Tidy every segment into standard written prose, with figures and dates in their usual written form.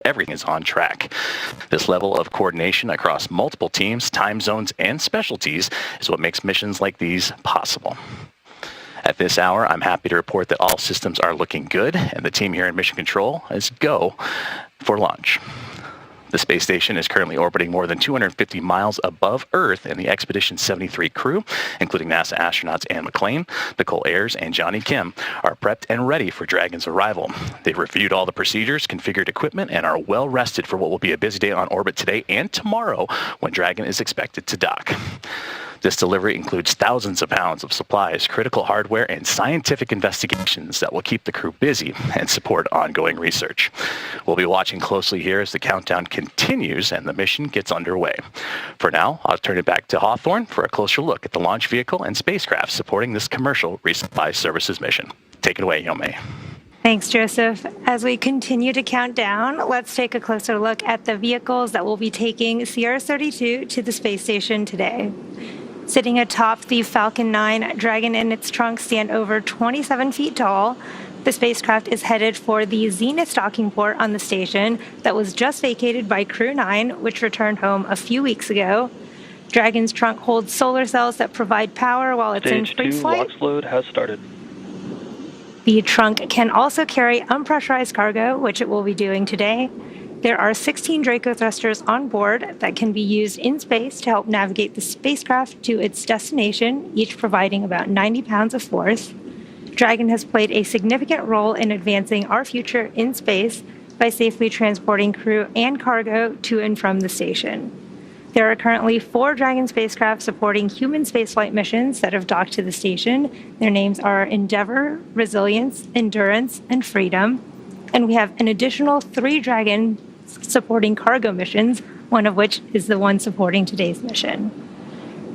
everything is on track. This level of coordination across multiple teams, time zones, and specialties is what makes missions like these possible. At this hour, I'm happy to report that all systems are looking good, and the team here in Mission Control is go for launch. The space station is currently orbiting more than 250 miles above Earth, and the Expedition 73 crew, including NASA astronauts Anne McClain, Nicole Ayers, and Johnny Kim, are prepped and ready for Dragon's arrival. They've reviewed all the procedures, configured equipment, and are well rested for what will be a busy day on orbit today and tomorrow when Dragon is expected to dock. This delivery includes thousands of pounds of supplies, critical hardware, and scientific investigations that will keep the crew busy and support ongoing research. We'll be watching closely here as the countdown continues and the mission gets underway. For now, I'll turn it back to Hawthorne for a closer look at the launch vehicle and spacecraft supporting this commercial resupply services mission. Take it away, Yomei. Thanks, Joseph. As we continue to count down, let's take a closer look at the vehicles that will be taking Sierra 32 to the space station today. Sitting atop the Falcon 9, Dragon and its trunk stand over 27 feet tall. The spacecraft is headed for the Zenith docking port on the station that was just vacated by Crew 9, which returned home a few weeks ago. Dragon's trunk holds solar cells that provide power while it's in free flight. Stage 2 LOX load has started. The trunk can also carry unpressurized cargo, which it will be doing today. There are 16 Draco thrusters on board that can be used in space to help navigate the spacecraft to its destination, each providing about 90 pounds of force. Dragon has played a significant role in advancing our future in space by safely transporting crew and cargo to and from the station. There are currently 4 Dragon spacecraft supporting human spaceflight missions that have docked to the station. Their names are Endeavour, Resilience, Endurance, and Freedom. And we have an additional 3 Dragon supporting cargo missions, one of which is the one supporting today's mission.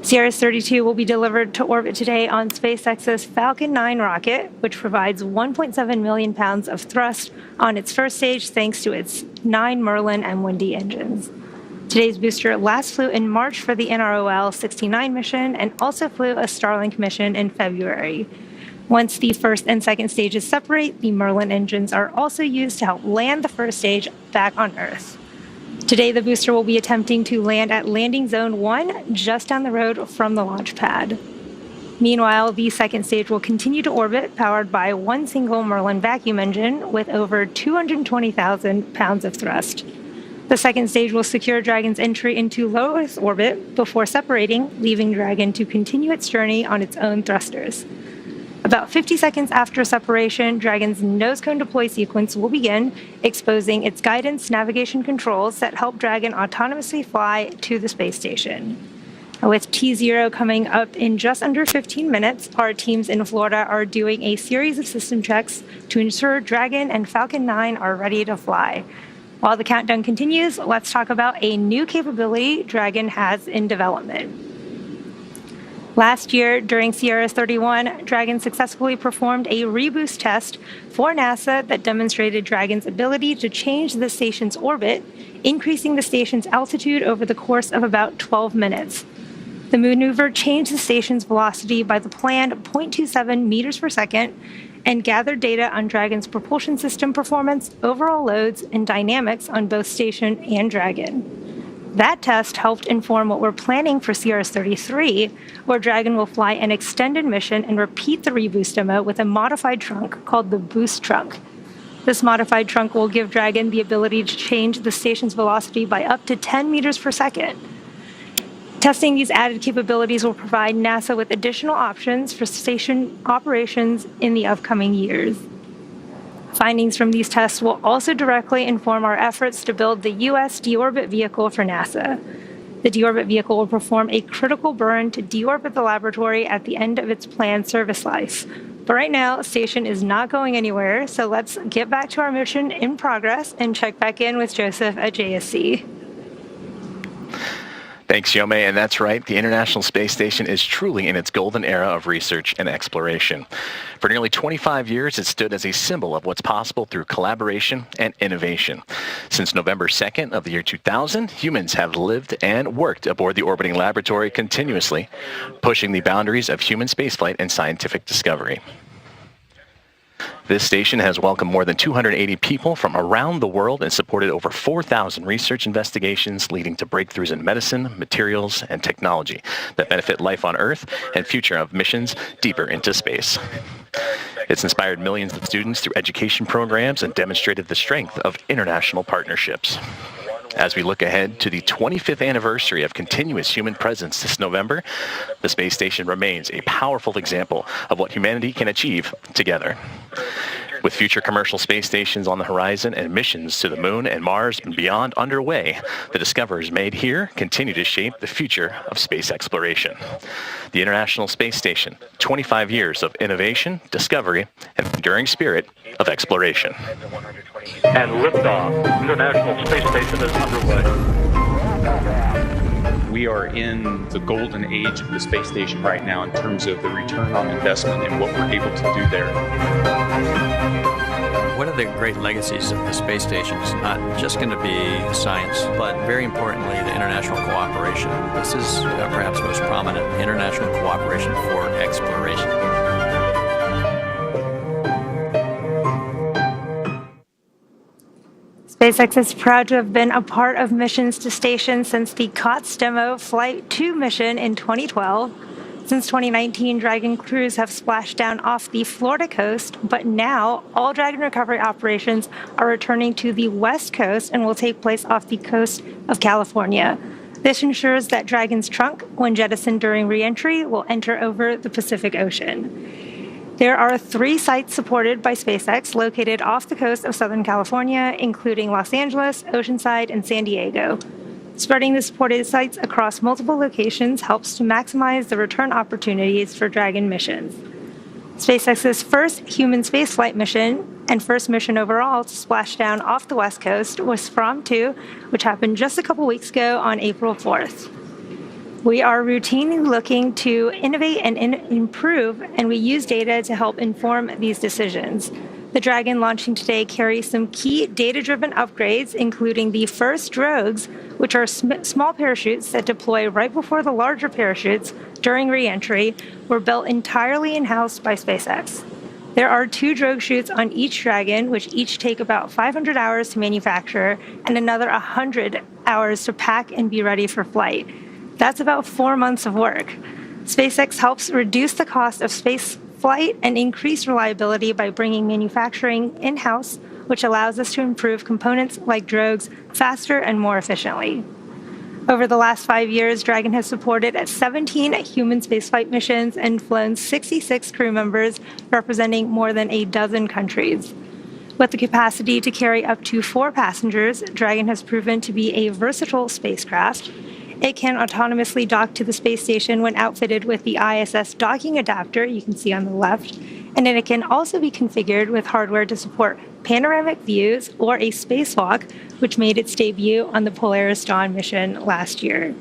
Sierra 32 will be delivered to orbit today on SpaceX's Falcon 9 rocket, which provides 1.7 million pounds of thrust on its first stage thanks to its 9 Merlin M1D engines. Today's booster last flew in March for the NROL 69 mission and also flew a Starlink mission in February. Once the first and second stages separate, the Merlin engines are also used to help land the first stage back on Earth. Today, the booster will be attempting to land at Landing Zone 1, just down the road from the launch pad. Meanwhile, the second stage will continue to orbit, powered by one single Merlin vacuum engine with over 220,000 pounds of thrust. The second stage will secure Dragon's entry into low Earth orbit before separating, leaving Dragon to continue its journey on its own thrusters. About 50 seconds after separation, Dragon's nose cone deploy sequence will begin, exposing its guidance navigation controls that help Dragon autonomously fly to the space station. With T0 coming up in just under 15 minutes, our teams in Florida are doing a series of system checks to ensure Dragon and Falcon 9 are ready to fly. While the countdown continues, let's talk about a new capability Dragon has in development. Last year, during Sierra 31, Dragon successfully performed a reboost test for NASA that demonstrated Dragon's ability to change the station's orbit, increasing the station's altitude over the course of about 12 minutes. The maneuver changed the station's velocity by the planned 0.27 meters per second and gathered data on Dragon's propulsion system performance, overall loads, and dynamics on both station and Dragon. That test helped inform what we're planning for Sierra 33, where Dragon will fly an extended mission and repeat the reboost demo with a modified trunk called the Boost Trunk. This modified trunk will give Dragon the ability to change the station's velocity by up to 10 meters per second. Testing these added capabilities will provide NASA with additional options for station operations in the upcoming years. Findings from these tests will also directly inform our efforts to build the U.S. deorbit vehicle for NASA. The deorbit vehicle will perform a critical burn to deorbit the laboratory at the end of its planned service life. But right now, station is not going anywhere, so let's get back to our mission in progress and check back in with Joseph at JSC. Thanks, Yomei, and that's right. The International Space Station is truly in its golden era of research and exploration. For nearly 25 years, it stood as a symbol of what's possible through collaboration and innovation. Since November 2nd of the year 2000, humans have lived and worked aboard the orbiting laboratory continuously, pushing the boundaries of human spaceflight and scientific discovery. This station has welcomed more than 280 people from around the world and supported over 4,000 research investigations leading to breakthroughs in medicine, materials, and technology that benefit life on Earth and future of missions deeper into space. It's inspired millions of students through education programs and demonstrated the strength of international partnerships. As we look ahead to the 25th anniversary of continuous human presence this November, the space station remains a powerful example of what humanity can achieve together. With future commercial space stations on the horizon and missions to the moon and Mars and beyond underway, the discoveries made here continue to shape the future of space exploration. The International Space Station, 25 years of innovation, discovery, and enduring spirit of exploration. And liftoff. International Space Station is underway. We are in the golden age of the space station right now in terms of the return on investment and what we're able to do there. One of the great legacies of the space station is not just going to be science, but very importantly, the international cooperation. This is perhaps most prominent, international cooperation for exploration. SpaceX is proud to have been a part of missions to stations since the COTS demo Flight 2 mission in 2012. Since 2019, Dragon crews have splashed down off the Florida coast, but now all Dragon recovery operations are returning to the West Coast and will take place off the coast of California. This ensures that Dragon's trunk, when jettisoned during re-entry, will enter over the Pacific Ocean. There are 3 sites supported by SpaceX located off the coast of Southern California, including Los Angeles, Oceanside, and San Diego. Spreading the supported sites across multiple locations helps to maximize the return opportunities for Dragon missions. SpaceX's first human spaceflight mission and first mission overall to splash down off the West Coast was From 2, which happened just a couple weeks ago on April 4th. We are routinely looking to innovate and improve, and we use data to help inform these decisions. The Dragon launching today carries some key data-driven upgrades, including the first drogues, which are small parachutes that deploy right before the larger parachutes during re-entry, were built entirely in-house by SpaceX. There are 2 drogue chutes on each Dragon, which each take about 500 hours to manufacture and another 100 hours to pack and be ready for flight. That's about 4 months of work. SpaceX helps reduce the cost of space flight and increase reliability by bringing manufacturing in-house, which allows us to improve components like drogues faster and more efficiently. Over the last 5 years, Dragon has supported 17 human spaceflight missions and flown 66 crew members representing more than a dozen countries. With the capacity to carry up to 4 passengers, Dragon has proven to be a versatile spacecraft. It can autonomously dock to the space station when outfitted with the ISS docking adapter you can see on the left, and then it can also be configured with hardware to support panoramic views or a spacewalk, which made its debut on the Polaris Dawn mission last year.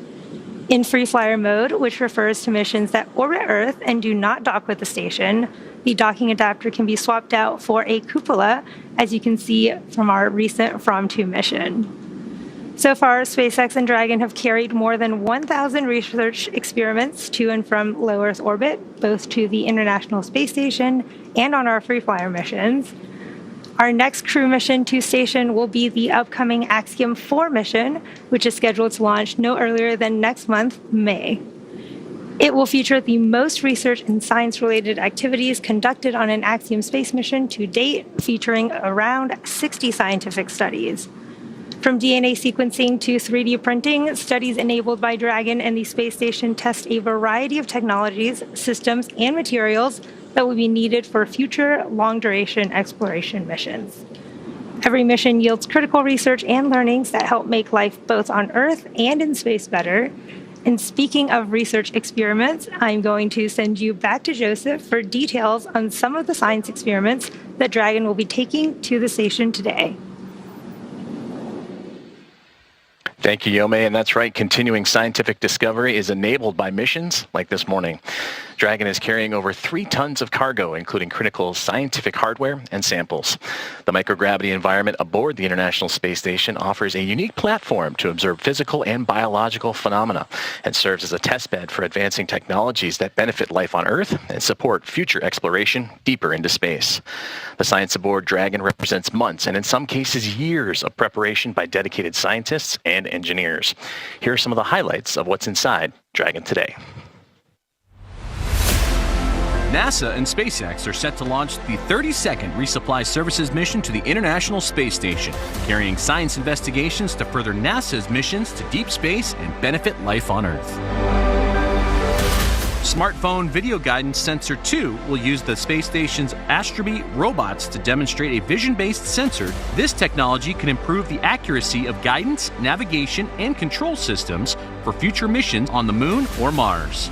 In free flyer mode, which refers to missions that orbit Earth and do not dock with the station, the docking adapter can be swapped out for a cupola, as you can see from our recent From 2 mission. So far, SpaceX and Dragon have carried more than 1,000 research experiments to and from low Earth orbit, both to the International Space Station and on our free flyer missions. Our next crew mission to station will be the upcoming Axiom 4 mission, which is scheduled to launch no earlier than next month, May. It will feature the most research and science-related activities conducted on an Axiom space mission to date, featuring around 60 scientific studies. From DNA sequencing to 3D printing, studies enabled by Dragon and the space station test a variety of technologies, systems, and materials that will be needed for future long-duration exploration missions. Every mission yields critical research and learnings that help make life both on Earth and in space better. And speaking of research experiments, I'm going to send you back to Joseph for details on some of the science experiments that Dragon will be taking to the station today. Thank you, Yome. And that's right, continuing scientific discovery is enabled by missions like this morning. Dragon is carrying over 3 tons of cargo, including critical scientific hardware and samples. The microgravity environment aboard the International Space Station offers a unique platform to observe physical and biological phenomena and serves as a testbed for advancing technologies that benefit life on Earth and support future exploration deeper into space. The science aboard Dragon represents months and in some cases years of preparation by dedicated scientists and engineers. Here are some of the highlights of what's inside Dragon today. NASA and SpaceX are set to launch the 32nd Resupply Services mission to the International Space Station, carrying science investigations to further NASA's missions to deep space and benefit life on Earth. Smartphone Video Guidance Sensor 2 will use the space station's Astrobi robots to demonstrate a vision-based sensor. This technology can improve the accuracy of guidance, navigation, and control systems for future missions on the Moon or Mars.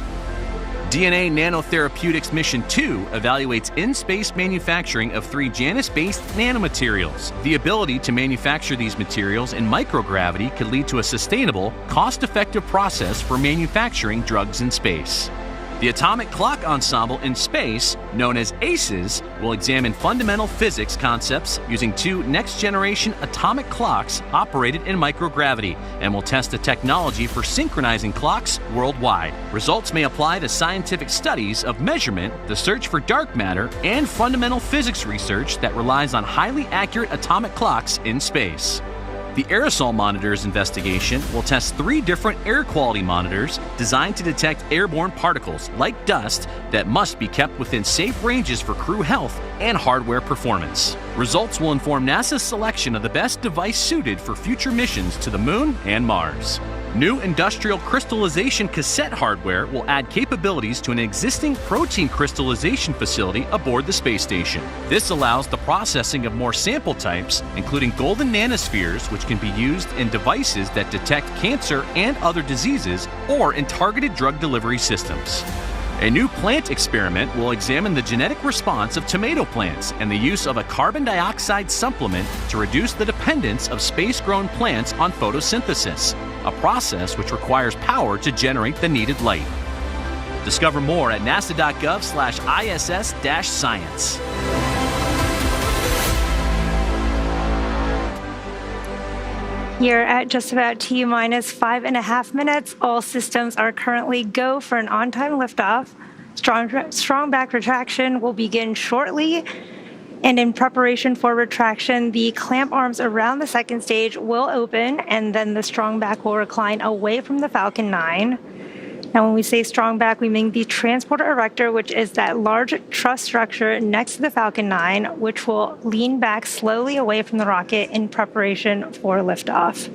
DNA Nanotherapeutics Mission 2 evaluates in-space manufacturing of 3 Janus-based nanomaterials. The ability to manufacture these materials in microgravity could lead to a sustainable, cost-effective process for manufacturing drugs in space. The Atomic Clock Ensemble in Space, known as ACES, will examine fundamental physics concepts using 2 next-generation atomic clocks operated in microgravity and will test a technology for synchronizing clocks worldwide. Results may apply to scientific studies of measurement, the search for dark matter, and fundamental physics research that relies on highly accurate atomic clocks in space. The Aerosol Monitors investigation will test 3 different air quality monitors designed to detect airborne particles, like dust, that must be kept within safe ranges for crew health and hardware performance. Results will inform NASA's selection of the best device suited for future missions to the Moon and Mars. New industrial crystallization cassette hardware will add capabilities to an existing protein crystallization facility aboard the space station. This allows the processing of more sample types, including golden nanospheres, which can be used in devices that detect cancer and other diseases or in targeted drug delivery systems. A new plant experiment will examine the genetic response of tomato plants and the use of a carbon dioxide supplement to reduce the dependence of space-grown plants on photosynthesis, a process which requires power to generate the needed light. Discover more at nasa.gov/ISS-science. Here at just about T-minus 5.5 minutes, all systems are currently go for an on-time liftoff. Strong back retraction will begin shortly. And in preparation for retraction, the clamp arms around the second stage will open, and then the strong back will recline away from the Falcon 9. Now, when we say strong back, we mean the transporter erector, which is that large truss structure next to the Falcon 9, which will lean back slowly away from the rocket in preparation for liftoff.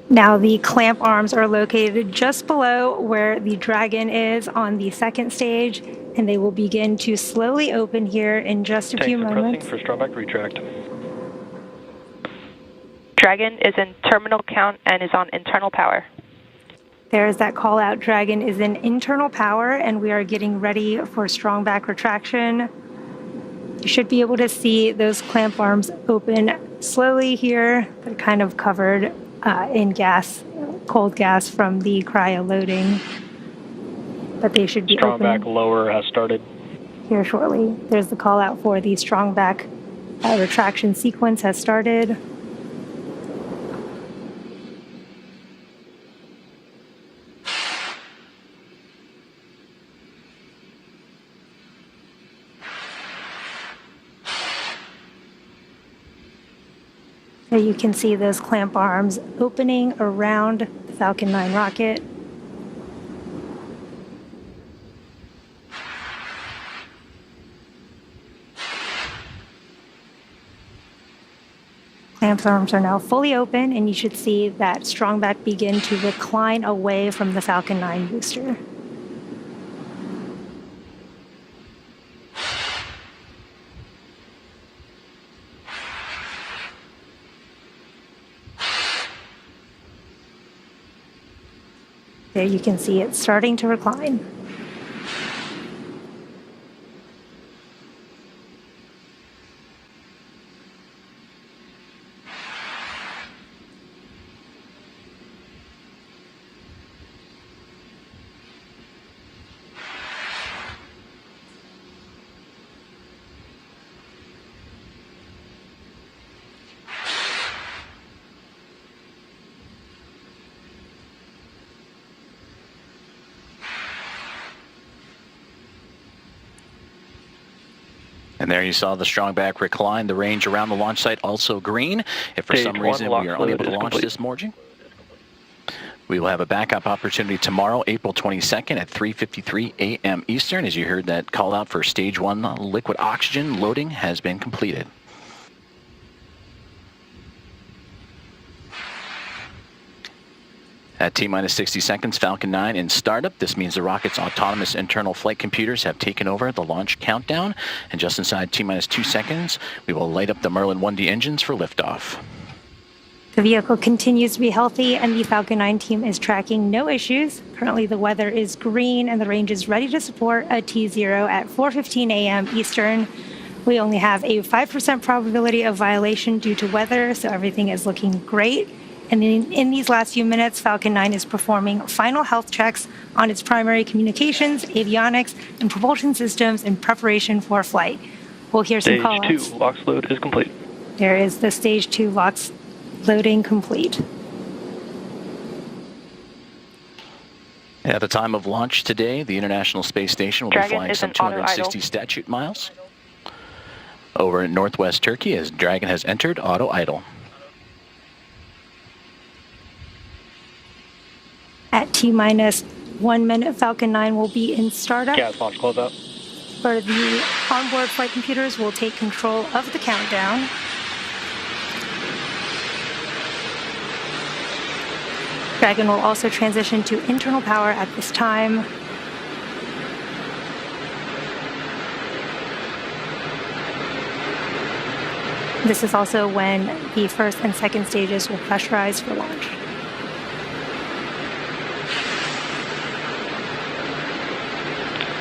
Now, the clamp arms are located just below where the Dragon is on the second stage, and they will begin to slowly open here in just a few moments. For strong back retract. Dragon is in terminal count and is on internal power. There's that call out. Dragon is in internal power, and we are getting ready for strong back retraction. You should be able to see those clamp arms open slowly here. They're kind of covered in gas, cold gas from the cryo loading, but they should be Strong open. back lower has started. Here shortly. There's the call out for the strong back retraction sequence has started. So you can see those clamp arms opening around the Falcon 9 rocket. Clamp arms are now fully open, and you should see that strong back begin to recline away from the Falcon 9 booster. There you can see it starting to recline. And there you saw the strong back recline. The range around the launch site also green. If for some reason we are unable to launch this morning, we will have a backup opportunity tomorrow, April 22nd at 3:53 a.m. Eastern. As you heard, that call out for stage 1 liquid oxygen loading has been completed. At T-minus 60 seconds, Falcon 9 in startup. This means the rocket's autonomous internal flight computers have taken over the launch countdown. And just inside T-minus 2 seconds, we will light up the Merlin 1D engines for liftoff. The vehicle continues to be healthy, and the Falcon 9 team is tracking no issues. Currently, the weather is green, and the range is ready to support a T0 at 4:15 a.m. Eastern. We only have a 5% probability of violation due to weather, so everything is looking great. And in these last few minutes, Falcon 9 is performing final health checks on its primary communications, avionics, and propulsion systems in preparation for flight. We'll hear some call-outs. Stage 2 LOX load is complete. There is the Stage 2 LOX loading complete. At the time of launch today, the International Space Station will be flying some 260 statute miles over in northwest Turkey as Dragon has entered auto idle. At T-minus 1 minute, Falcon 9 will be in startup. Gas launch closeout. For the onboard flight computers, will take control of the countdown. Dragon will also transition to internal power at this time. This is also when the first and second stages will pressurize for launch.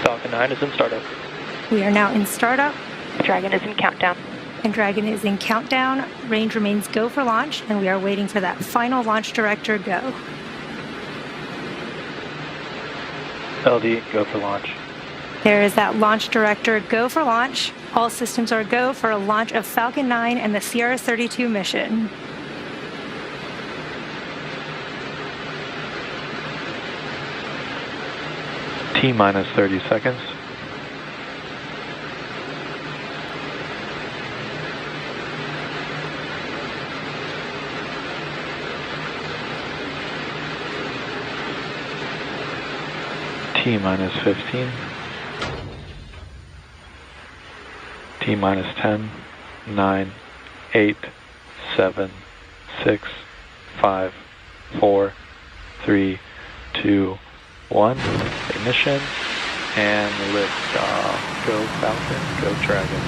Falcon 9 is in startup. We are now in startup. Dragon is in countdown. And Dragon is in countdown. Range remains go for launch, and we are waiting for that final launch director go. LD, go for launch. There is that launch director go for launch. All systems are go for a launch of Falcon 9 and the CRS-32 mission. T-minus 30 seconds. T-minus 15. T-minus 10, 9, 8, 7, 6, 5, 4, 3, 2, 1. Ignition and lift off. Go Falcon, go Dragon.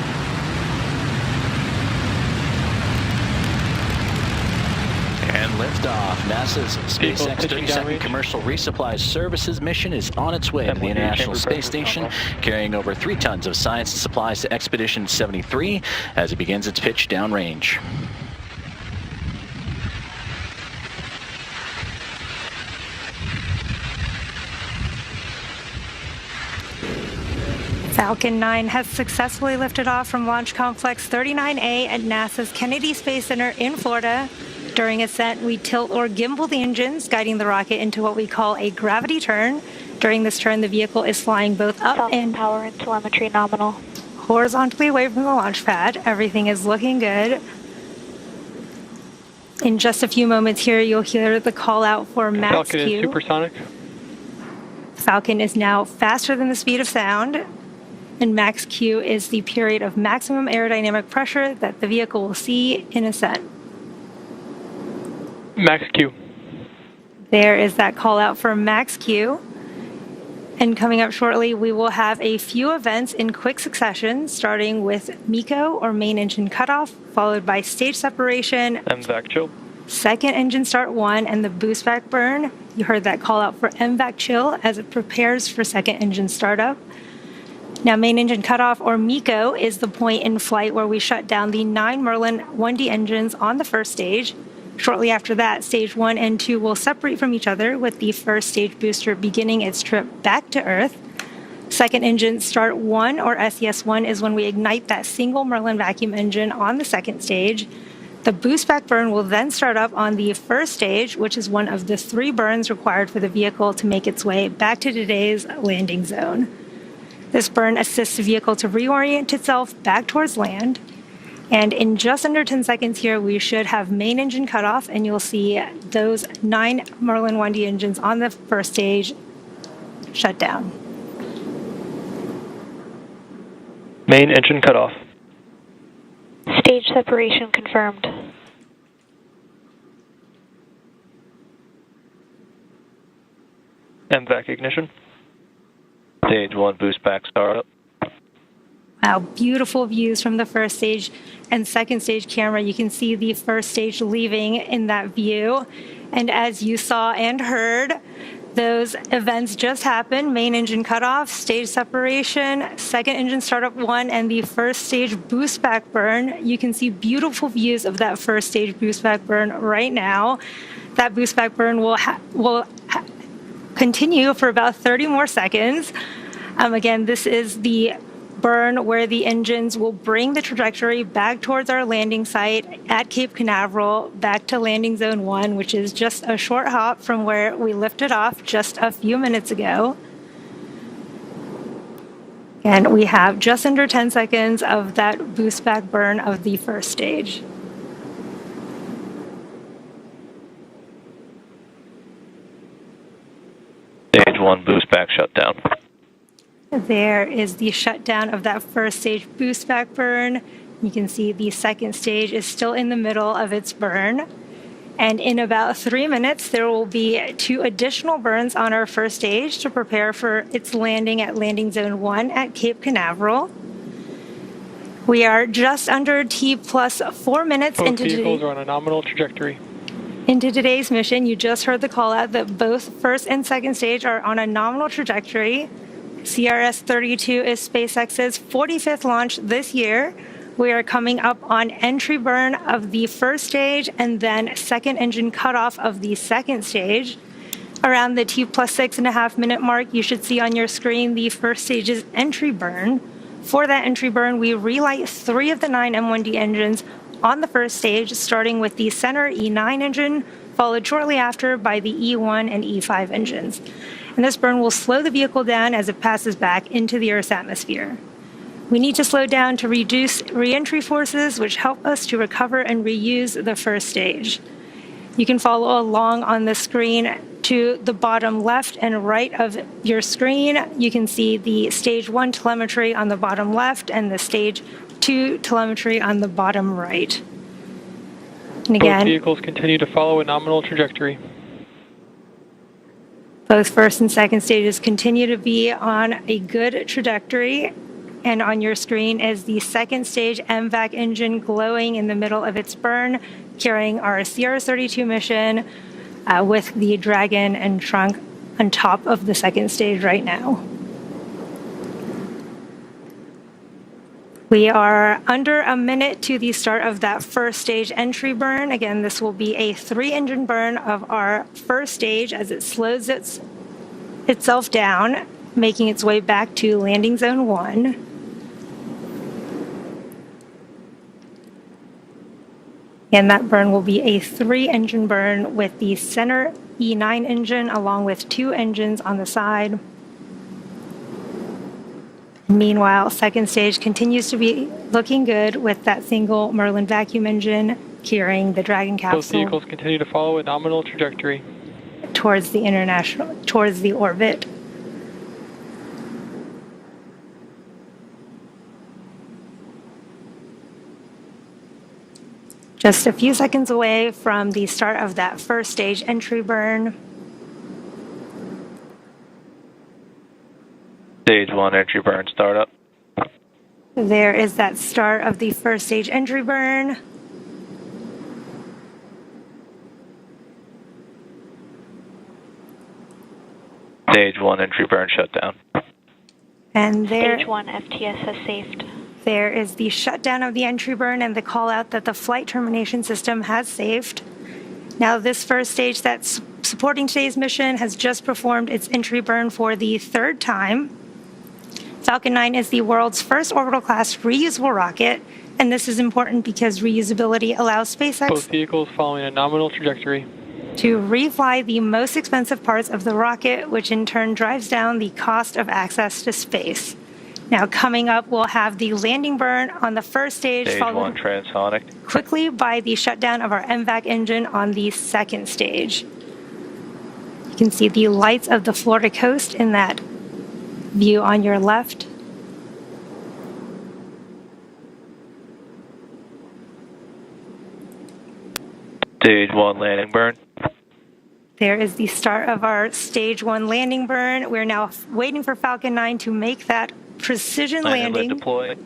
And liftoff. NASA's SpaceX 32nd Commercial Resupply Services mission is on its way to the International Space Station, carrying over 3 tons of science and supplies to Expedition 73 as it begins its pitch downrange. Falcon 9 has successfully lifted off from Launch Complex 39A at NASA's Kennedy Space Center in Florida. During ascent, we tilt or gimbal the engines, guiding the rocket into what we call a gravity turn. During this turn, the vehicle is flying both up and power and telemetry nominal. Horizontally away from the launch pad. Everything is looking good. In just a few moments here, you'll hear the call out for max Falcon Q. is supersonic. Falcon is now faster than the speed of sound. And max Q is the period of maximum aerodynamic pressure that the vehicle will see in ascent. Max Q. There is that call out for max Q. And coming up shortly, we will have a few events in quick succession, starting with MECO, or main engine cutoff, followed by stage separation, MVAC chill. second engine start 1, and the boost back burn. You heard that call out for MVAC chill as it prepares for second engine startup. Now, main engine cutoff, or MECO, is the point in flight where we shut down the 9 Merlin 1D engines on the first stage. Shortly after that, stage 1 and 2 will separate from each other, with the first stage booster beginning its trip back to Earth. Second engine start 1, or SES1, is when we ignite that single Merlin vacuum engine on the second stage. The boost back burn will then start up on the first stage, which is one of the 3 burns required for the vehicle to make its way back to today's landing zone. This burn assists the vehicle to reorient itself back towards land. And in just under 10 seconds here, we should have main engine cutoff, and you'll see those 9 Merlin 1D engines on the first stage shut down. Main engine cutoff. Stage separation confirmed. MVAC ignition. Stage 1 boost back startup. Wow, beautiful views from the first stage and second stage camera. You can see the first stage leaving in that view. And as you saw and heard, those events just happened. Main engine cutoff, stage separation, second engine startup 1, and the first stage boost back burn. You can see beautiful views of that first stage boost back burn right now. That boost back burn will continue for about 30 more seconds. Again, this is the burn where the engines will bring the trajectory back towards our landing site at Cape Canaveral, back to landing zone 1, which is just a short hop from where we lifted off just a few minutes ago. And we have just under 10 seconds of that boost back burn of the first stage. Stage 1 boost back shutdown. There is the shutdown of that first stage boost back burn. You can see the second stage is still in the middle of its burn. And in about 3 minutes, there will be 2 additional burns on our first stage to prepare for its landing at landing zone 1 at Cape Canaveral. We are just under T plus 4 minutes Both vehicles are on a nominal trajectory. Into today's mission. You just heard the call out that both first and second stage are on a nominal trajectory. CRS-32 is SpaceX's 45th launch this year. We are coming up on entry burn of the first stage and then second engine cutoff of the second stage. Around the T plus 6.5 minute mark, you should see on your screen the first stage's entry burn. For that entry burn, we relight 3 of the 9 M1D engines on the first stage, starting with the center E9 engine, followed shortly after by the E1 and E5 engines. And this burn will slow the vehicle down as it passes back into the Earth's atmosphere. We need to slow down to reduce re-entry forces, which help us to recover and reuse the first stage. You can follow along on the screen to the bottom left and right of your screen. You can see the stage 1 telemetry on the bottom left and the stage 2 telemetry on the bottom right. And again, both vehicles continue to follow a nominal trajectory. Both first and second stages continue to be on a good trajectory. And on your screen is the second stage MVAC engine glowing in the middle of its burn, carrying our CRS-32 mission with the Dragon and trunk on top of the second stage right now. We are under a minute to the start of that first stage entry burn. Again, this will be a 3-engine burn of our first stage as it slows itself down, making its way back to landing zone 1. And that burn will be a 3-engine burn with the center E9 engine along with 2 engines on the side. Meanwhile, second stage continues to be looking good with that single Merlin vacuum engine carrying the Dragon capsule. Both vehicles continue to follow a nominal trajectory towards the orbit. Just a few seconds away from the start of that first stage entry burn. Stage 1 entry burn startup. There is that start of the first stage entry burn. Stage 1 entry burn shutdown. And there, Stage 1 FTS has saved. There is the shutdown of the entry burn and the call out that the flight termination system has saved. Now, this first stage that's supporting today's mission has just performed its entry burn for the 3rd time. Falcon 9 is the world's first orbital class reusable rocket, and this is important because reusability allows SpaceX Both vehicles following a nominal trajectory to refly the most expensive parts of the rocket, which in turn drives down the cost of access to space. Now coming up, we'll have the landing burn on the first stage, Stage 1 followed transonic. quickly by the shutdown of our MVAC engine on the second stage. You can see the lights of the Florida coast in that view on your left. Stage 1 landing burn. There is the start of our stage 1 landing burn. We're now waiting for Falcon 9 to make that precision landing. Deploy.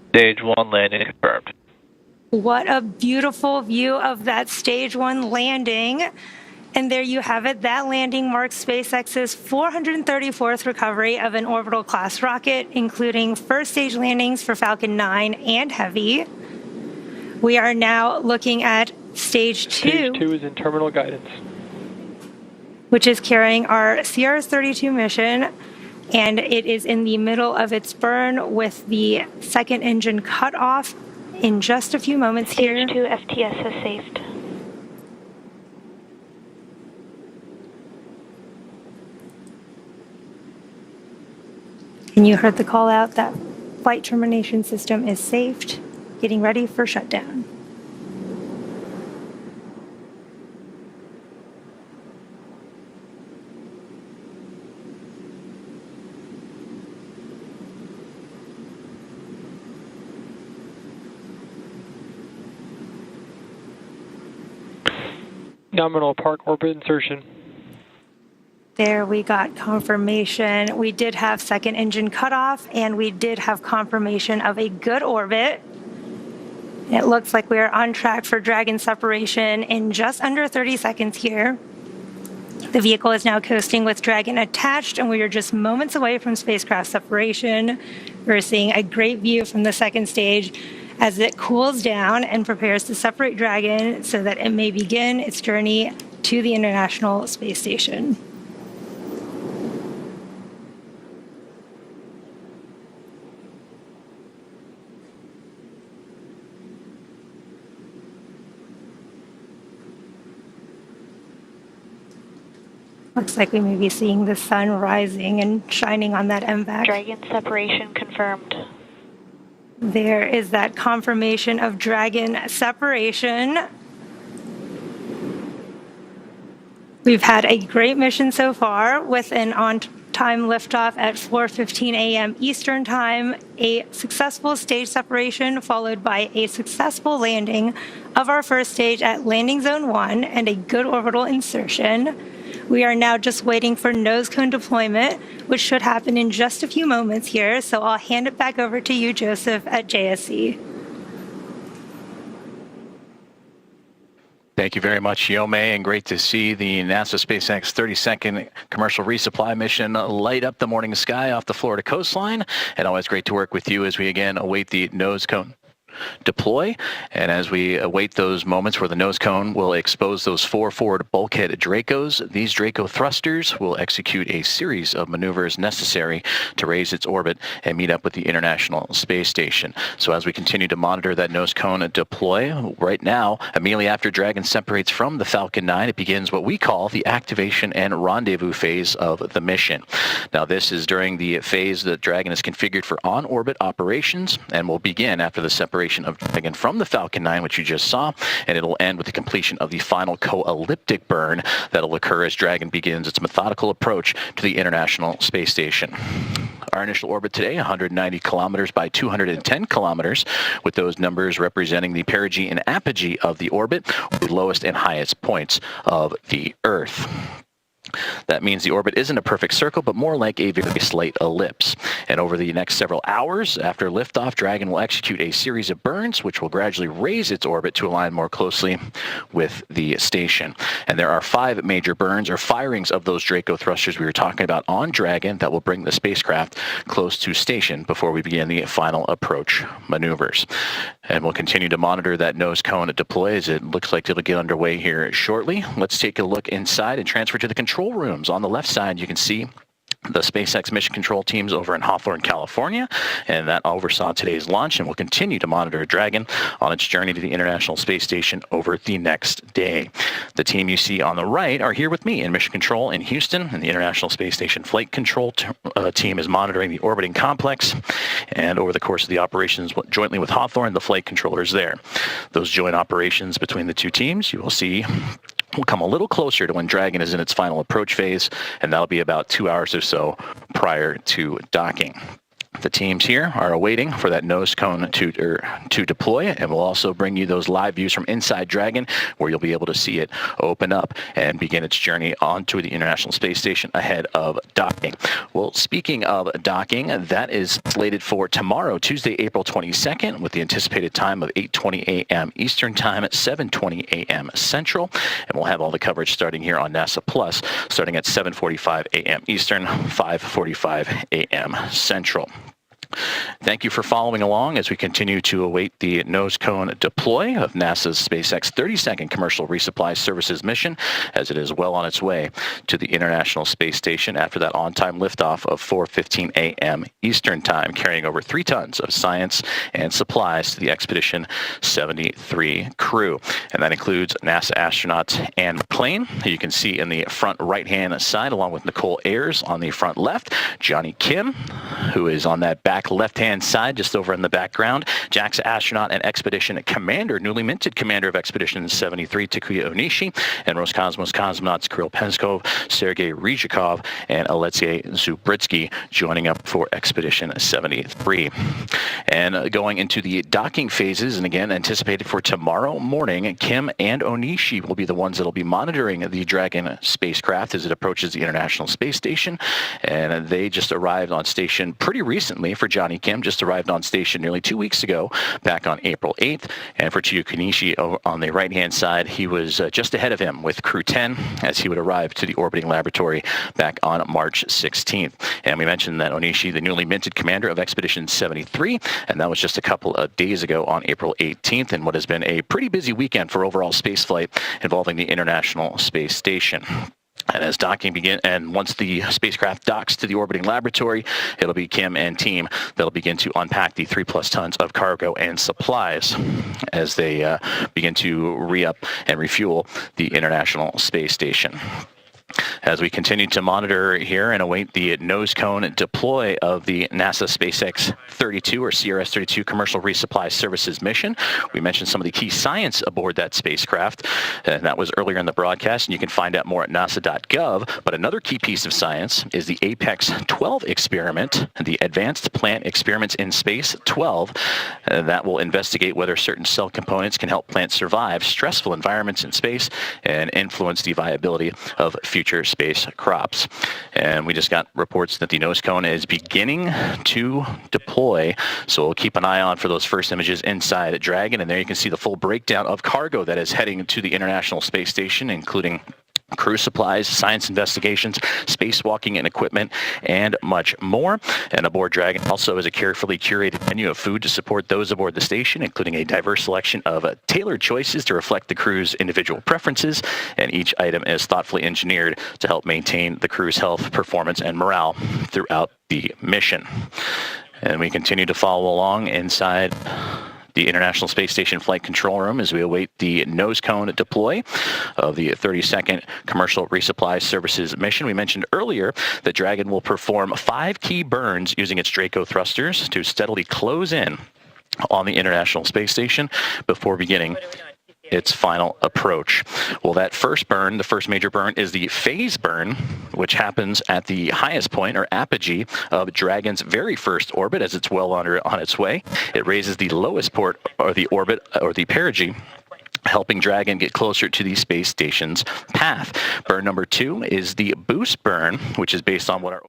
Stage 1 landing confirmed. What a beautiful view of that stage 1 landing. And there you have it. That landing marks SpaceX's 434th recovery of an orbital class rocket, including first stage landings for Falcon 9 and Heavy. We are now looking at stage 2. Stage 2 is in terminal guidance, which is carrying our CRS-32 mission, and it is in the middle of its burn with the second engine cut off in just a few moments here. Stage 2 FTS has saved. And you heard the call out that flight termination system is saved, getting ready for shutdown. nominal park orbit insertion. There we got confirmation. We did have second engine cutoff, and we did have confirmation of a good orbit. It looks like we are on track for Dragon separation in just under 30 seconds here. The vehicle is now coasting with Dragon attached, and we are just moments away from spacecraft separation. We're seeing a great view from the second stage as it cools down and prepares to separate Dragon so that it may begin its journey to the International Space Station. Looks like we may be seeing the sun rising and shining on that MVAC. Dragon separation confirmed. There is that confirmation of Dragon separation. We've had a great mission so far with an on-time liftoff at 4:15 a.m. Eastern Time, a successful stage separation followed by a successful landing of our first stage at Landing Zone 1 and a good orbital insertion. We are now just waiting for nose cone deployment, which should happen in just a few moments here. So I'll hand it back over to you, Joseph, at JSC. Thank you very much, Yome, and great to see the NASA SpaceX 32nd commercial resupply mission light up the morning sky off the Florida coastline. And always great to work with you as we again await the nose cone deploy. And as we await those moments where the nose cone will expose those 4 forward bulkhead Dracos, these Draco thrusters will execute a series of maneuvers necessary to raise its orbit and meet up with the International Space Station. So as we continue to monitor that nose cone deploy, right now, immediately after Dragon separates from the Falcon 9, it begins what we call the activation and rendezvous phase of the mission. Now, this is during the phase that Dragon is configured for on-orbit operations and will begin after the separation of Dragon from the Falcon 9, which you just saw, and it'll end with the completion of the final co-elliptic burn that'll occur as Dragon begins its methodical approach to the International Space Station. Our initial orbit today, 190 kilometers by 210 kilometers, with those numbers representing the perigee and apogee of the orbit, the lowest and highest points of the Earth. That means the orbit isn't a perfect circle, but more like a very slight ellipse. And over the next several hours after liftoff, Dragon will execute a series of burns, which will gradually raise its orbit to align more closely with the station. And there are 5 major burns or firings of those Draco thrusters we were talking about on Dragon that will bring the spacecraft close to station before we begin the final approach maneuvers. And we'll continue to monitor that nose cone deploy as it looks like it'll get underway here shortly. Let's take a look inside and transfer to the control rooms. On the left side, you can see the SpaceX mission control teams over in Hawthorne, California, and that oversaw today's launch and will continue to monitor Dragon on its journey to the International Space Station over the next day. The team you see on the right are here with me in mission control in Houston, and the International Space Station flight control team is monitoring the orbiting complex, and over the course of the operations jointly with Hawthorne, the flight controller is there. Those joint operations between the two teams, you will see, will come a little closer to when Dragon is in its final approach phase, and that'll be about 2 hours or so prior to docking. The teams here are awaiting for that nose cone to deploy, and we'll also bring you those live views from inside Dragon, where you'll be able to see it open up and begin its journey onto the International Space Station ahead of docking. Well, speaking of docking, that is slated for tomorrow, Tuesday, April 22nd, with the anticipated time of 8:20 a.m. Eastern Time at 7:20 a.m. Central, and we'll have all the coverage starting here on NASA Plus, starting at 7:45 a.m. Eastern, 5:45 a.m. Central. Thank you for following along as we continue to await the nose cone deploy of NASA's SpaceX 32nd Commercial Resupply Services mission, as it is well on its way to the International Space Station after that on-time liftoff of 4:15 a.m. Eastern Time, carrying over 3 tons of science and supplies to the Expedition 73 crew. And that includes NASA astronauts Anne McClain, who you can see in the front right-hand side, along with Nicole Ayers on the front left, Johnny Kim, who is on that back left-hand side, just over in the background, JAXA astronaut and Expedition Commander, newly minted Commander of Expedition 73, Takuya Onishi, and Roscosmos cosmonauts Kirill Penskov, Sergei Ryzhikov, and Alexei Zubritsky joining up for Expedition 73. And going into the docking phases, and again, anticipated for tomorrow morning, Kim and Onishi will be the ones that will be monitoring the Dragon spacecraft as it approaches the International Space Station, and they just arrived on station pretty recently. For Johnny Kim, just arrived on station nearly 2 weeks ago, back on April 8th. And for Takuya Onishi on the right-hand side, he was just ahead of him with Crew 10 as he would arrive to the orbiting laboratory back on March 16th. And we mentioned that Onishi, the newly minted commander of Expedition 73, and that was just a couple of days ago on April 18th, and what has been a pretty busy weekend for overall spaceflight involving the International Space Station. And as docking begins, and once the spacecraft docks to the orbiting laboratory, it'll be Kim and team that'll begin to unpack the 3+ tons of cargo and supplies as they begin to re-up and refuel the International Space Station. As we continue to monitor here and await the nose cone deploy of the NASA SpaceX 32 or CRS-32 Commercial Resupply Services mission, we mentioned some of the key science aboard that spacecraft, and that was earlier in the broadcast, and you can find out more at nasa.gov. But another key piece of science is the APEX 12 experiment, the Advanced Plant Experiments in Space 12, that will investigate whether certain cell components can help plants survive stressful environments in space and influence the viability of future space crops. And we just got reports that the nose cone is beginning to deploy, so we'll keep an eye on for those first images inside Dragon, and there you can see the full breakdown of cargo that is heading to the International Space Station, including crew supplies, science investigations, spacewalking and equipment, and much more. And aboard Dragon also is a carefully curated menu of food to support those aboard the station, including a diverse selection of tailored choices to reflect the crew's individual preferences, and each item is thoughtfully engineered to help maintain the crew's health, performance, and morale throughout the mission. And we continue to follow along inside the International Space Station flight control room as we await the nose cone deploy of the 32nd Commercial Resupply Services mission. We mentioned earlier that Dragon will perform 5 key burns using its Draco thrusters to steadily close in on the International Space Station before beginning its final approach. Well, that first burn, the first major burn, is the phase burn, which happens at the highest point or apogee of Dragon's very first orbit as it's well on its way. It raises the lowest port or the orbit or the perigee, helping Dragon get closer to the space station's path. Burn number 2 is the boost burn, which is based on what our